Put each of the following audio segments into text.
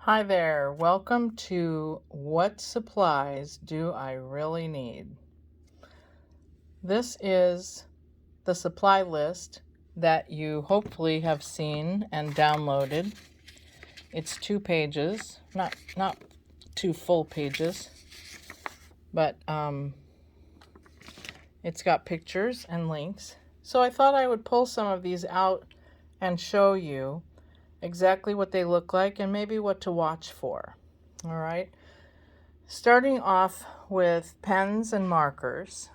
Hi there, welcome to What Supplies Do I Really Need? This is the supply list that you hopefully have seen and downloaded. It's 2 pages, not 2 full pages, but it's got pictures and links. So I thought I would pull some of these out and show you exactly what they look like and maybe what to watch for. All right. Starting off with pens and markers.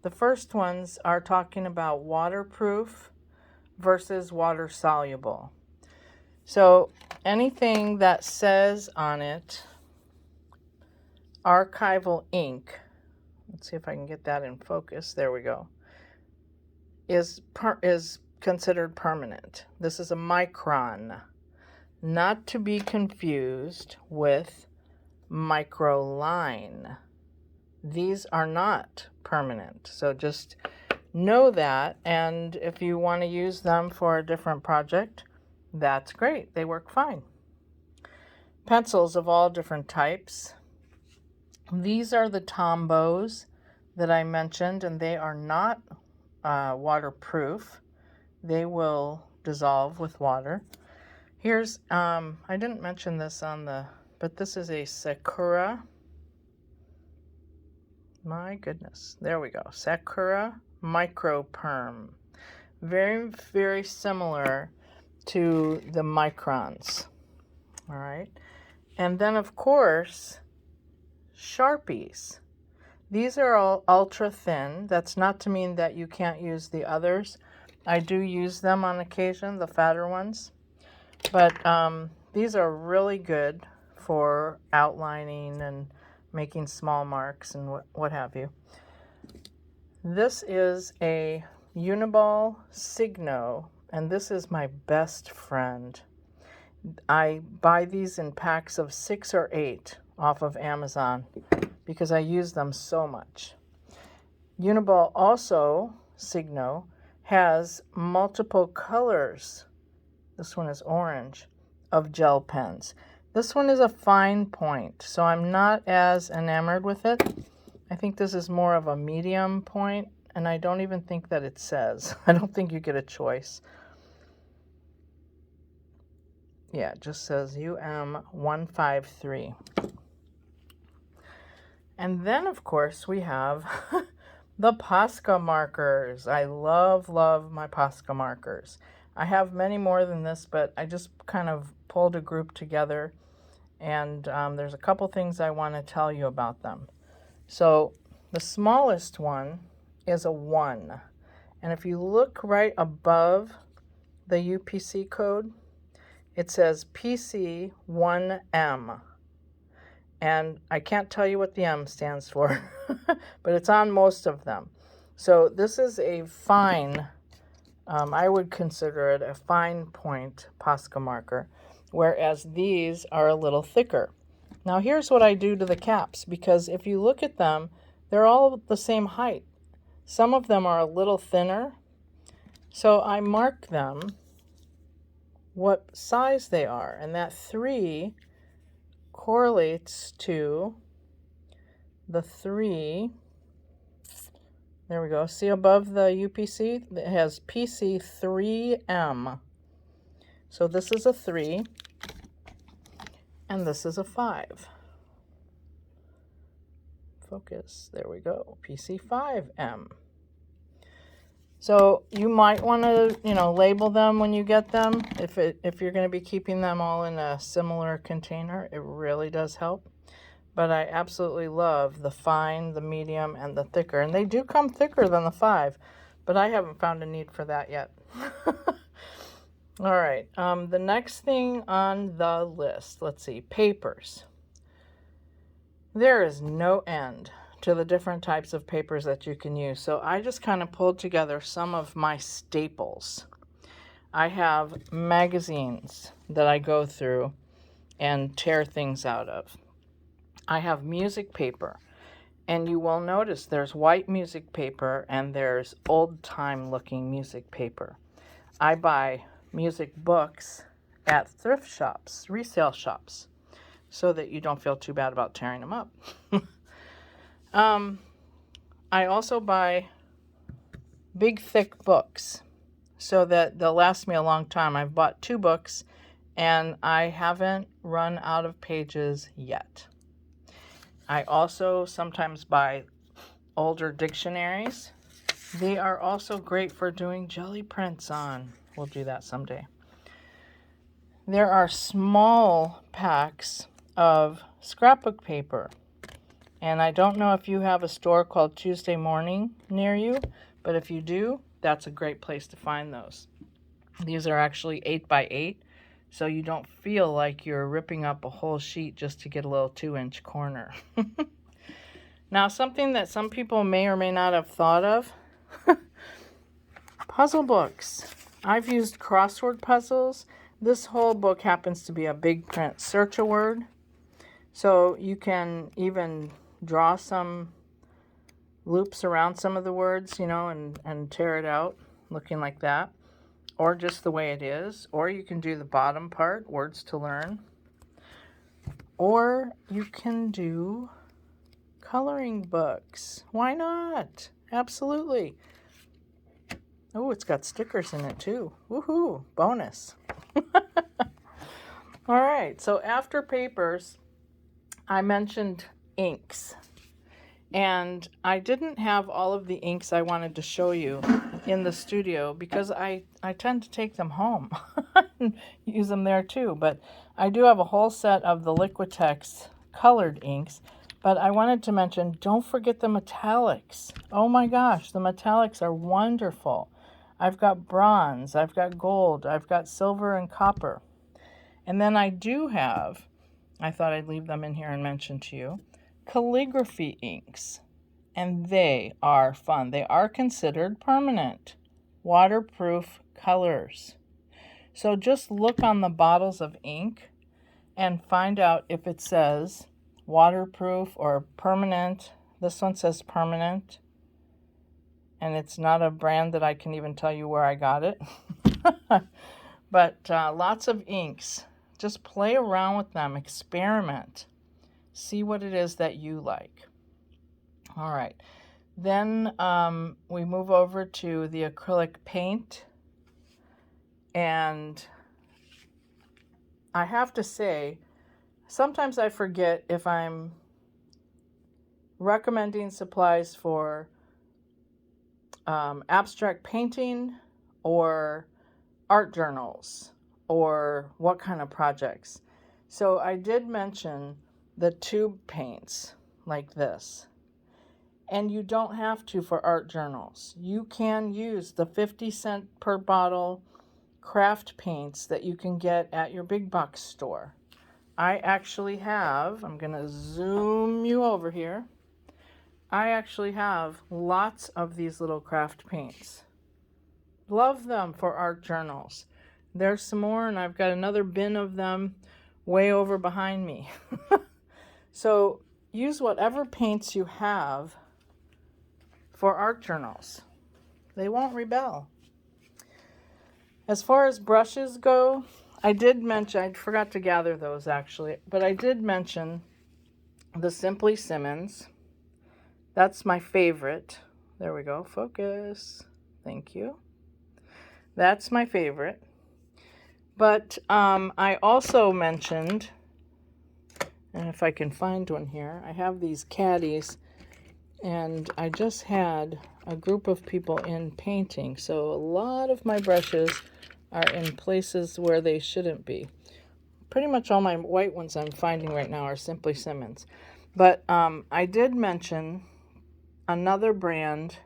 The first ones are talking about waterproof versus water soluble. So anything that says on it archival ink, let's see if I can get that in focus, there we go, is considered permanent. This is a micron, not to be confused with microline. These are not permanent, so just know that, and if you want to use them for a different project, that's great. They work fine. Pencils of all different types. These are the Tombows that I mentioned, and they are not waterproof. They will dissolve with water. Here's, I didn't mention this but this is a Sakura. My goodness, there we go. Sakura Micro Perm. Very, very similar to the microns. All right. And then, of course, Sharpies. These are all ultra thin. That's not to mean that you can't use the others. I do use them on occasion, the fatter ones. But these are really good for outlining and making small marks and what have you. This is a Uniball Signo, and this is my best friend. I buy these in packs of 6 or 8 off of Amazon because I use them so much. Uniball also, Signo, has multiple colors. This one is orange, of gel pens. This one is a fine point, so I'm not as enamored with it. I think this is more of a medium point, and I don't even think that it says. I don't think you get a choice. Yeah, it just says UM153. And then, of course, we have the Posca Markers. I love my Posca Markers. I have many more than this, but I just kind of pulled a group together, and there's a couple things I want to tell you about them. So the smallest one is a 1. And if you look right above the UPC code, it says PC1M. And I can't tell you what the M stands for, but it's on most of them. So this is a fine, I would consider it a fine point Posca marker, whereas these are a little thicker. Now here's what I do to the caps, because if you look at them, they're all the same height. Some of them are a little thinner, so I mark them what size they are, and that 3 correlates to the 3. There we go. See above the UPC? It has PC3M. So this is a 3, and this is a 5. Focus. There we go. PC5M. So you might want to, label them when you get them. If you're going to be keeping them all in a similar container, it really does help. But I absolutely love the fine, the medium, and the thicker. And they do come thicker than the 5, but I haven't found a need for that yet. All right. The next thing on the list, let's see, papers. There is no end to the different types of papers that you can use. So I just kind of pulled together some of my staples. I have magazines that I go through and tear things out of. I have music paper, and you will notice there's white music paper and there's old-time looking music paper. I buy music books at thrift shops, resale shops. so that you don't feel too bad about tearing them up. I also buy big thick books so that they'll last me a long time. I've bought 2 books and I haven't run out of pages yet. I also sometimes buy older dictionaries. They are also great for doing jelly prints on. We'll do that someday. There are small packs of scrapbook paper. And I don't know if you have a store called Tuesday Morning near you, but if you do, that's a great place to find those. These are actually 8x8, so you don't feel like you're ripping up a whole sheet just to get a little 2-inch corner. Now, something that some people may or may not have thought of, puzzle books. I've used crossword puzzles. This whole book happens to be a big print. Search a word. So you can even draw some loops around some of the words, and tear it out looking like that. Or just the way it is. Or you can do the bottom part, words to learn. Or you can do coloring books. Why not? Absolutely. Oh, it's got stickers in it too. Woohoo! Bonus. All right, so after papers, I mentioned inks. And I didn't have all of the inks I wanted to show you in the studio because I tend to take them home and use them there too. But I do have a whole set of the Liquitex colored inks. But I wanted to mention, don't forget the metallics. Oh my gosh, the metallics are wonderful. I've got bronze, I've got gold, I've got silver and copper. And then I do have, I thought I'd leave them in here and mention to you, calligraphy inks. And they are fun. They are considered permanent, waterproof colors. So just look on the bottles of ink and find out if it says waterproof or permanent. This one says permanent. And it's not a brand that I can even tell you where I got it. But lots of inks. Just play around with them. Experiment. See what it is that you like. All right. Then we move over to the acrylic paint. And I have to say, sometimes I forget if I'm recommending supplies for abstract painting or art journals or what kind of projects. So I did mention the tube paints like this. And you don't have to for art journals. You can use the 50-cent per bottle craft paints that you can get at your big box store. I actually have, I'm going to zoom you over here. I actually have lots of these little craft paints. Love them for art journals. There's some more, and I've got another bin of them way over behind me. So use whatever paints you have for art journals. They won't rebel. As far as brushes go, I did mention, I forgot to gather those actually, but I did mention the Simply Simmons. That's my favorite. There we go. Focus. Thank you. That's my favorite. But I also mentioned, and if I can find one here, I have these caddies, and I just had a group of people in painting. So a lot of my brushes are in places where they shouldn't be. Pretty much all my white ones I'm finding right now are Simply Simmons. But I did mention another brand,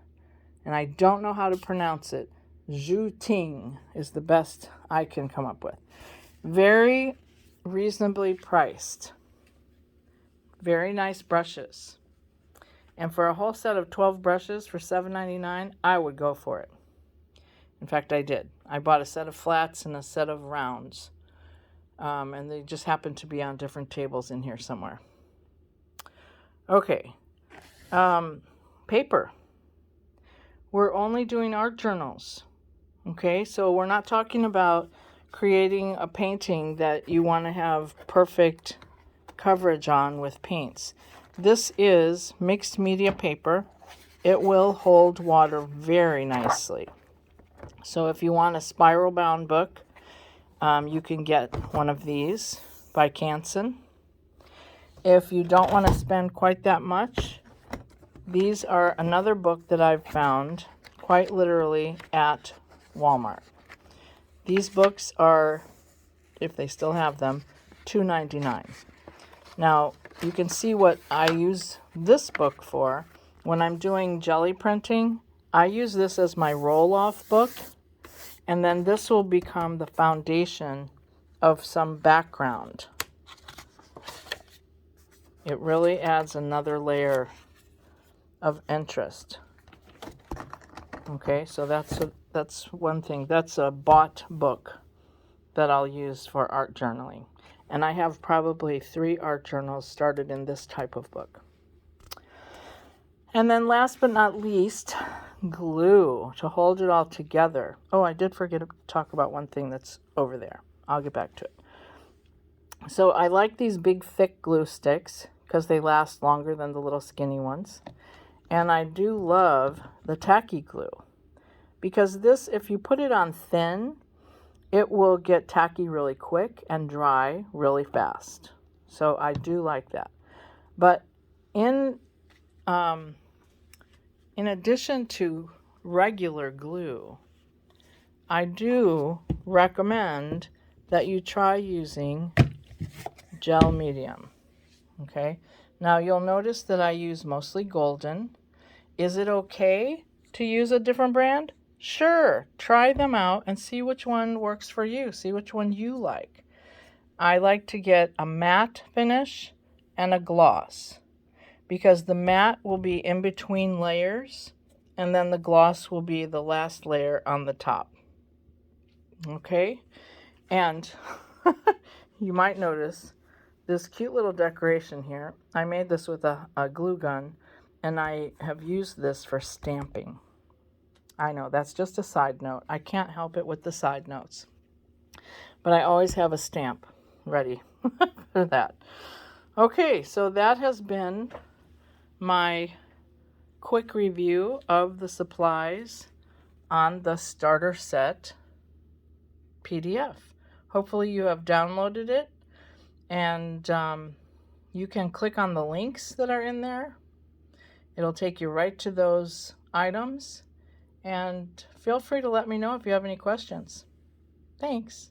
and I don't know how to pronounce it. Zhu Ting is the best I can come up with. Very reasonably priced. Very nice brushes. And for a whole set of 12 brushes for $7.99, I would go for it. In fact, I did. I bought a set of flats and a set of rounds. And they just happened to be on different tables in here somewhere. Okay. Paper. We're only doing art journals. Okay, so we're not talking about creating a painting that you want to have perfect coverage on with paints. This is mixed media paper. It will hold water very nicely. So if you want a spiral bound book, you can get one of these by Canson. If you don't want to spend quite that much, these are another book that I've found quite literally at Walmart. These books are, if they still have them, $2.99. Now, you can see what I use this book for. When I'm doing jelly printing, I use this as my roll-off book, and then this will become the foundation of some background. It really adds another layer of interest. Okay, so that's one thing. That's a bought book that I'll use for art journaling. And I have probably 3 art journals started in this type of book. And then last but not least, glue to hold it all together. Oh, I did forget to talk about one thing that's over there. I'll get back to it. So I like these big thick glue sticks because they last longer than the little skinny ones. And I do love the tacky glue because this, if you put it on thin, it will get tacky really quick and dry really fast. So I do like that. But in addition to regular glue, I do recommend that you try using gel medium. Okay, now you'll notice that I use mostly golden. Is it okay to use a different brand? Sure, try them out and see which one works for you. See which one you like. I like to get a matte finish and a gloss because the matte will be in between layers and then the gloss will be the last layer on the top. Okay, and you might notice this cute little decoration here. I made this with a glue gun, and I have used this for stamping. I know, that's just a side note. I can't help it with the side notes. But I always have a stamp ready for that. Okay, so that has been my quick review of the supplies on the starter set PDF. Hopefully you have downloaded it, and you can click on the links that are in there. It'll take you right to those items, and feel free to let me know if you have any questions. Thanks.